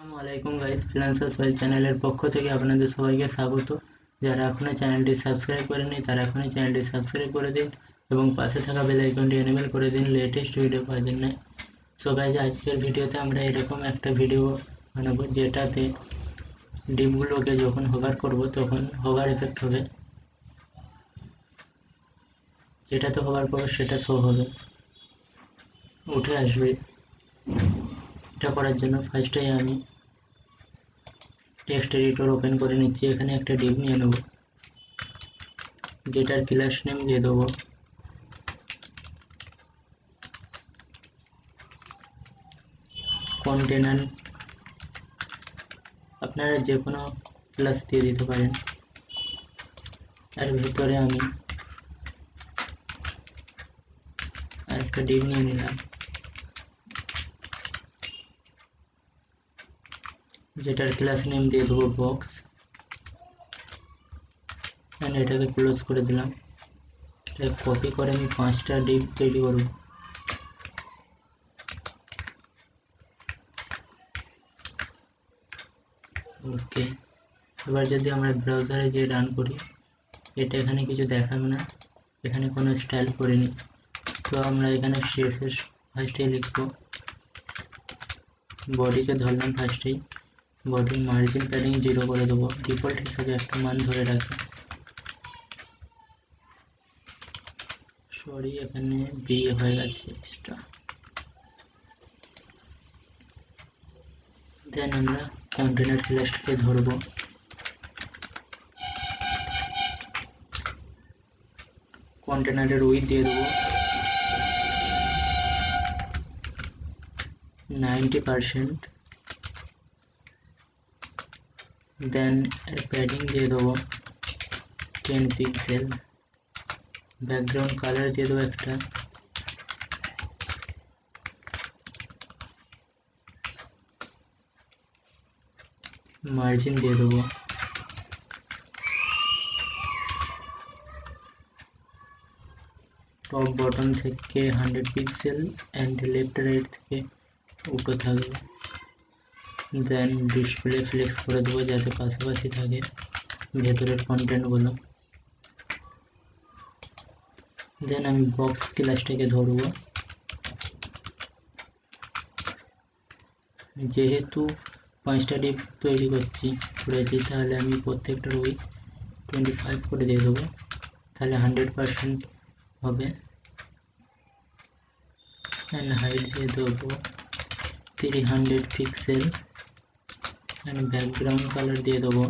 আসসালামু আলাইকুম guys, freelancer Sohel চ্যানেলের পক্ষ থেকে আপনাদের সবাইকে স্বাগত। যারা এখনও চ্যানেলটি সাবস্ক্রাইব করেনি তারা এখনই চ্যানেলটি সাবস্ক্রাইব করে দিন এবং পাশে থাকা বেল আইকনটি এনেবল করে দিন লেটেস্ট ভিডিও পাওয়ার জন্য। সো গাইস, আজকের ভিডিওতে আমরা এরকম একটা ভিডিও বানাবো যেটাতে ডিপগুলোকে যখন হোভার করব তখন হোভার এফেক্ট হবে, যেটাতে হোভার করবো সেটা শো হবে, উঠে আসবে। এটা করার জন্য ফার্স্টে আমি টেক্সট এডিটর ওপেন করে নিচ্ছি। এখানে একটা ডিপ নিয়ে নেব, যেটার ক্লাস নেম দিয়ে দেবো কন্টেনার। আপনারা যে কোনো ক্লাস দিয়ে দিতে পারেন। এর ভেতরে আমি একটা ডিপ নিয়ে নিলাম, যেটার ক্লাস নেম দিয়ে দেবো বক্স, অ্যান্ড এটাকে ক্লোজ করে দিলাম। এটা কপি করে আমি 5টা ডিপ তৈরি করব। ওকে, এবার যদি আমরা ব্রাউজারে যে রান করি, এটা এখানে কিছু দেখাবে না, এখানে কোনো স্টাইল করিনি। তো আমরা এখানে সিএসএস ফার্স্টেই লিখব, বডিকে ধরলাম ফার্স্টেই, বডির মার্জিন প্যাডিং 0 করে দেবো, ডিফল্ট হিসেবে একটা মান ধরে রাখি। সরি, এখানে বি হয়ে গেছে এক্সট্রা। দেন আমরা কন্টেনার ক্লাসটাকে ধরবো, কন্টেনারের উইথ দিয়ে দেবো 90%, দেন এর প্যাডিং দিয়ে দেবো 10 পিক্সেল, ব্যাকগ্রাউন্ড কালার দিয়ে দেবো একটা, মার্জিন দিয়ে দেবো টপ বটম থেকে 100 পিক্সেল অ্যান্ড লেফট রাইট থেকে উল্টো থাকবে। দেন ডিসপ্লে ফ্লেক্স করে দেবো যাতে পাশাপাশি থাকে ভেতরের কন্টেন্টগুলো। দেন আমি বক্স ক্লাসটাকে ধরবো, যেহেতু 5টা ডিপ তৈরি করেছি তাহলে আমি প্রত্যেকটার উইথ 25 করে দিয়ে দেবো, তাহলে 100% হবে। অ্যান্ড হাইট দিয়ে দেবো 300 পিক্সেল, অ্যান্ড ব্যাকগ্রাউন্ড কালার দিয়ে দেবো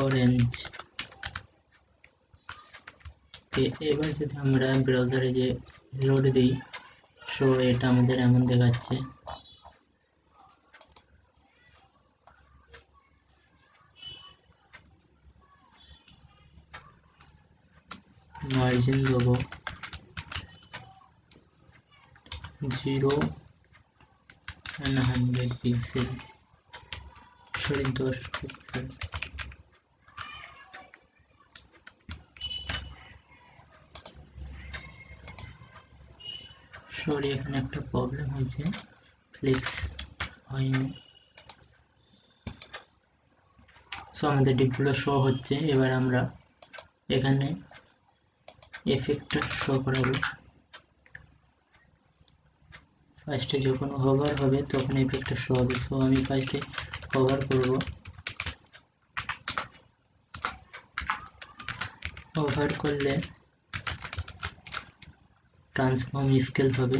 অরেঞ্জ। এবার যদি আমরা ব্রাউজারে যে লোড দিই, সো এটা আমাদের এমন দেখাচ্ছে। মার্জিন দেবো 0 and 100 pixel, sorry 10 pixel. Sorry, এখানে একটা প্রবলেম হয়েছে, ফ্লেক্স হয়নি। সো আমাদের ডিপগুলো শো হচ্ছে। এবার আমরা এখানে এফেক্টটা শো করাবো। ফার্স্টে যখন হোভার হবে তখন এফেক্টটা শো হবে। সো আমি ফার্স্টে হোভার করব, হোভার করলে ট্রান্সফর্ম স্কেল হবে।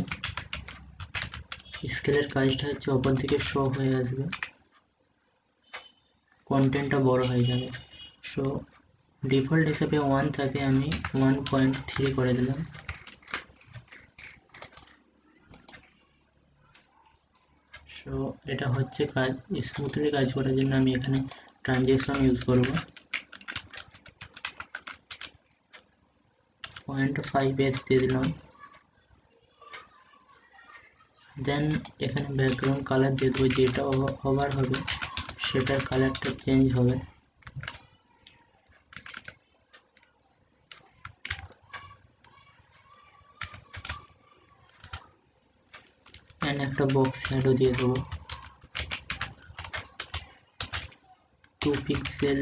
স্কেলের কাজটা হচ্ছে অপর দিকে শো হয়ে আসবে, কন্টেন্টটা বড় হয়ে যাবে। সো ডিফল্ট হিসেবে 1 থাকে, আমি 1.3 করে দিলাম। সো এটা হচ্ছে কাজ। স্মুথলি কাজ করার জন্য আমি এখানে ট্রানজিশন ইউজ করব, 0.5 দিয়ে দিলাম। দেন এখানে ব্যাকগ্রাউন্ড কালার দিয়ে দেবো, যেটা ওভার হবে সেটার কালারটা চেঞ্জ হবে। একটা একটা বক্স শ্যাডো দিয়ে দেবো 2 পিক্সেল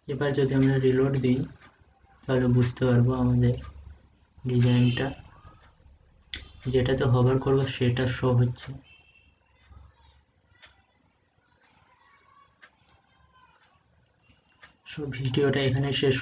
এবার যদি আমরা রিলোড দিই তাহলে বুঝতে পারবো আমাদের ডিজাইনটা যেটাতে হভার করব সেটা শো হচ্ছে। সো ভিডিওটা এখানে শেষ